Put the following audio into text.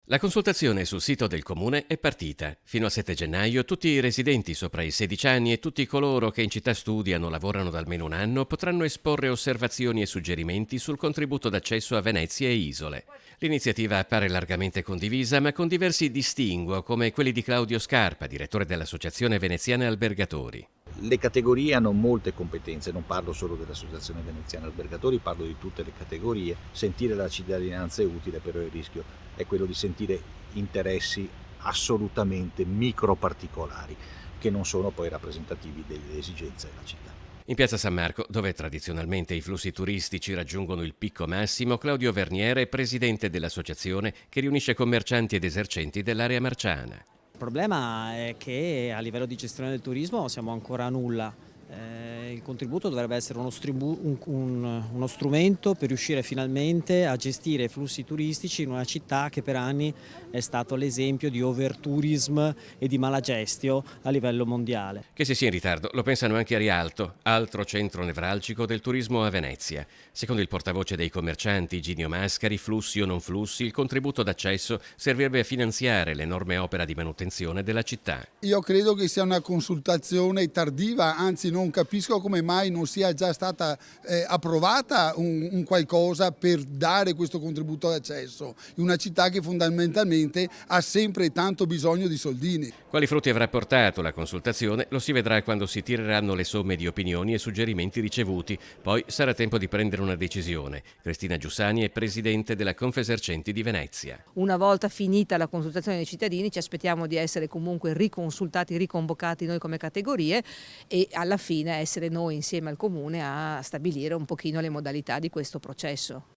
La consultazione sul sito del comune è partita. Fino al 7 gennaio tutti i residenti sopra i 16 anni e tutti coloro che in città studiano o lavorano da almeno un anno potranno esporre osservazioni e suggerimenti sul contributo d'accesso a Venezia e isole. L'iniziativa appare largamente condivisa, ma con diversi distinguo, come quelli di Claudio Scarpa, direttore dell'Associazione Veneziana Albergatori. Le categorie hanno molte competenze, non parlo solo dell'Associazione Veneziana Albergatori, parlo di tutte le categorie. Sentire la cittadinanza è utile, però il rischio è quello di sentire interessi assolutamente micro particolari, che non sono poi rappresentativi delle esigenze della città. In piazza San Marco, dove tradizionalmente i flussi turistici raggiungono il picco massimo, Claudio Verniere è presidente dell'associazione che riunisce commercianti ed esercenti dell'area marciana. Il problema è che a livello di gestione del turismo siamo ancora a nulla. Il contributo dovrebbe essere uno strumento per riuscire finalmente a gestire i flussi turistici in una città che per anni è stato l'esempio di overtourism e di malagestio a livello mondiale. Che si sia in ritardo lo pensano anche a Rialto, altro centro nevralgico del turismo a Venezia. Secondo il portavoce dei commercianti Ginio Mascari, flussi o non flussi, il contributo d'accesso servirebbe a finanziare l'enorme opera di manutenzione della città. Io credo che sia una consultazione tardiva, anzi non capisco come mai non sia già stata approvata un qualcosa per dare questo contributo d'accesso in una città che fondamentalmente ha sempre tanto bisogno di soldini. Quali frutti avrà portato la consultazione lo si vedrà quando si tireranno le somme di opinioni e suggerimenti ricevuti, poi sarà tempo di prendere una decisione. Cristina Giussani è presidente della Confesercenti di Venezia. Una volta finita la consultazione dei cittadini ci aspettiamo di essere comunque riconsultati, riconvocati noi come categorie e alla fine essere noi insieme al Comune a stabilire un pochino le modalità di questo processo.